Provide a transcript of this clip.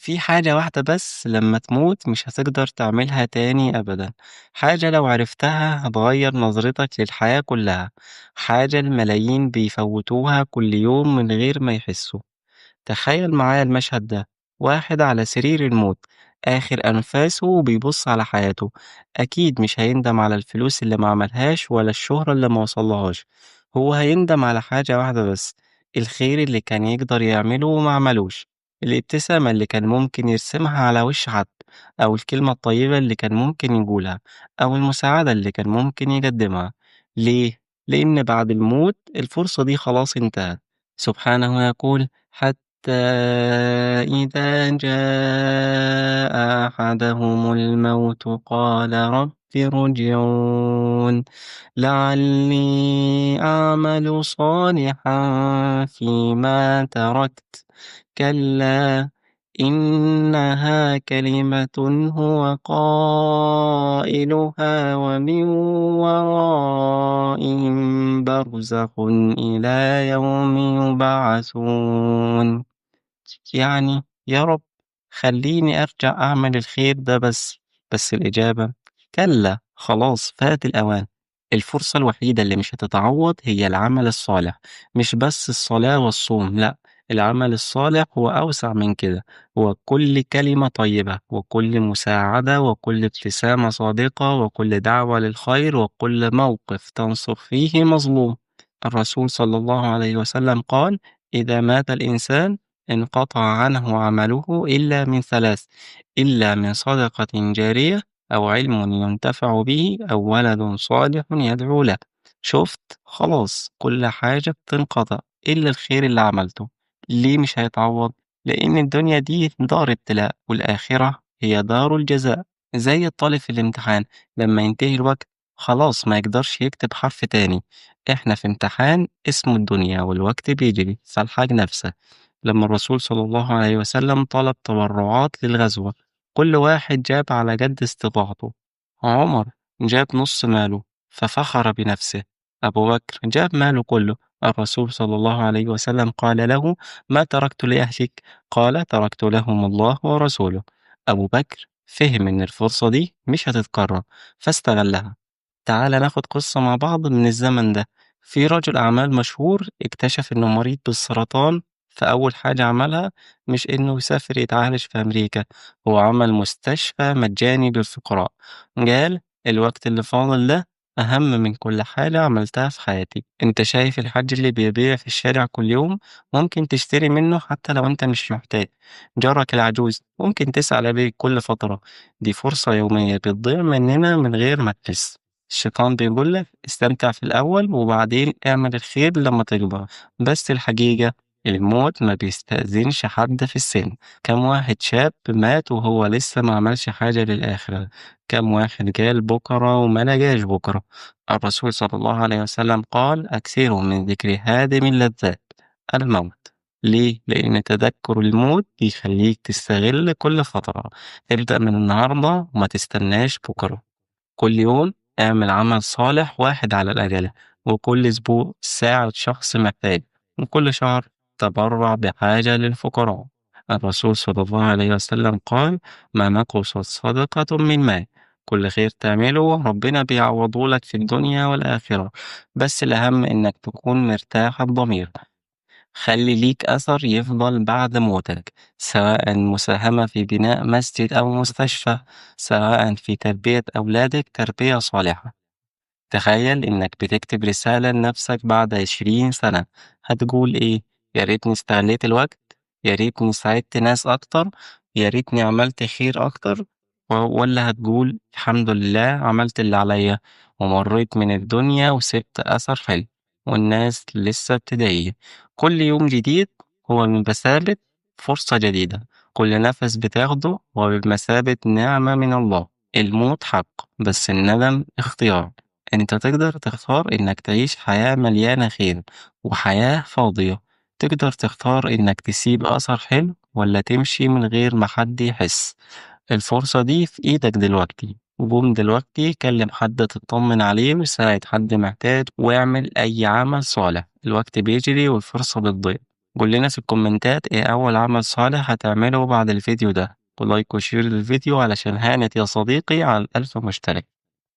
في حاجة واحدة بس لمّا تموت مش هتقدر تعملها تاني أبدًا، حاجة لو عرفتها هتغيّر نظرتك للحياة كلّها، حاجة الملايين بيفوّتوها كل يوم من غير ما يحسّوا. تخيل معايا المشهد ده، واحد على سرير الموت آخر أنفاسه وبيبص على حياته، أكيد مش هيندم على الفلوس اللي ما عملهاش ولا الشهرة اللي ما وصلهاش، هو هيندم على حاجة واحدة بس، الخير اللي كان يقدر يعمله وما عملوش، الابتسامة اللي كان ممكن يرسمها على وش حد، أو الكلمة الطيبة اللي كان ممكن يقولها، أو المساعدة اللي كان ممكن يقدمها. ليه؟ لأن بعد الموت الفرصة دي خلاص انتهت. سبحانه يقول: حتى إذا جاء أحدهم الموت قال رب ارجعون لعلي أعمل صالحا فيما تركت كلا إنها كلمة هو قائلها ومن ورائهم برزخ إلى يوم يبعثون. يعني يا رب خلّيني أرجع أعمل الخير ده بس، بس الإجابة كلّا خلاص فات الأوان، الفرصة الوحيدة اللي مش هتتعوّض هي العمل الصالح، مش بس الصلاة والصوم لأ، العمل الصالح هو أوسع من كده، هو كل كلمة طيبة وكل مساعدة وكل ابتسامة صادقة وكل دعوة للخير وكل موقف تنصر فيه مظلوم. الرسول صلى الله عليه وسلم قال: إذا مات الإنسان انقطع عنه عمله إلا من ثلاث، إلا من صدقة جارية أو علم ينتفع به أو ولد صالح يدعو له. شفت خلاص كل حاجة بتنقطع إلا الخير اللي عملته. ليه مش هيتعوض؟ لأن الدنيا دي دار ابتلاء والآخرة هي دار الجزاء. زي الطالب في الامتحان لما ينتهي الوقت خلاص ما يقدرش يكتب حرف تاني. إحنا في امتحان اسمه الدنيا والوقت بيجري، فالحاج نفسك. لما الرسول صلى الله عليه وسلم طلب تبرعات للغزوة كل واحد جاب على قد استطاعته. عمر جاب نص ماله ففخر بنفسه، أبو بكر جاب ماله كله. الرسول صلى الله عليه وسلم قال له: ما تركت لأهلك؟ قال: تركت لهم الله ورسوله. أبو بكر فهم إن الفرصة دي مش هتتكرر فاستغلها. تعال ناخد قصة مع بعض من الزمن ده. في رجل أعمال مشهور اكتشف إنه مريض بالسرطان، فأول حاجة عملها مش إنه يسافر يتعالج في أمريكا، هو عمل مستشفى مجاني للفقراء. قال: الوقت اللي فاضل ده أهم من كل حاجة عملتها في حياتي. أنت شايف الحاج اللي بيبيع في الشارع كل يوم؟ ممكن تشتري منه حتى لو أنت مش محتاج. جارك العجوز ممكن تسأل عليه كل فترة. دي فرصة يومية بتضيع مننا من غير ما تحس. الشيطان بيقول لك استمتع في الأول وبعدين اعمل الخير لما تكبر، بس الحقيقة الموت ما بيستأذنش حد في السن. كم واحد شاب مات وهو لسه ما عملش حاجة للآخرة، كم واحد قال بكرة وما نجاش بكرة. الرسول صلى الله عليه وسلم قال: أكثروا من ذكر هادم اللذات، الموت. ليه؟ لأن تذكر الموت بيخليك تستغل كل فترة. ابدأ من النهاردة وما تستناش بكرة. كل يوم اعمل عمل صالح واحد على الأقل، وكل أسبوع ساعد شخص محتاج، وكل شهر تبرع بحاجة للفقراء. الرسول صلى الله عليه وسلم قال: ما نقصت صدقة من مال. كل خير تعمله ربنا بيعوضه لك في الدنيا والآخرة، بس الأهم إنك تكون مرتاح الضمير. خلي ليك أثر يفضل بعد موتك، سواء مساهمة في بناء مسجد أو مستشفى، سواء في تربية أولادك تربية صالحة. تخيل إنك بتكتب رسالة لنفسك بعد 20 سنة، هتقول إيه؟ يا ريتني استغليت الوقت، يا ريتني ساعدت ناس أكتر، يا ريتني عملت خير أكتر، ولا هتقول الحمد لله عملت اللي عليا ومريت من الدنيا وسبت أثر حلو والناس لسه بتدعي. كل يوم جديد هو بمثابة فرصة جديدة، كل نفس بتاخده هو بمثابة نعمة من الله. الموت حق بس الندم اختيار. أنت تقدر تختار إنك تعيش حياة مليانة خير وحياة فاضية. تقدر تختار إنك تسيب أثر حلو ولا تمشي من غير ما حد يحس. الفرصة دي في إيدك دلوقتي، قوم دلوقتي كلم حد تطمن عليه وساعد حد محتاج واعمل أي عمل صالح. الوقت بيجري والفرصة بتضيع، قُل لنا في الكومنتات إيه أول عمل صالح هتعمله بعد الفيديو ده، ولايك وشير للفيديو علشان هانت يا صديقي على ال1000 مشترك.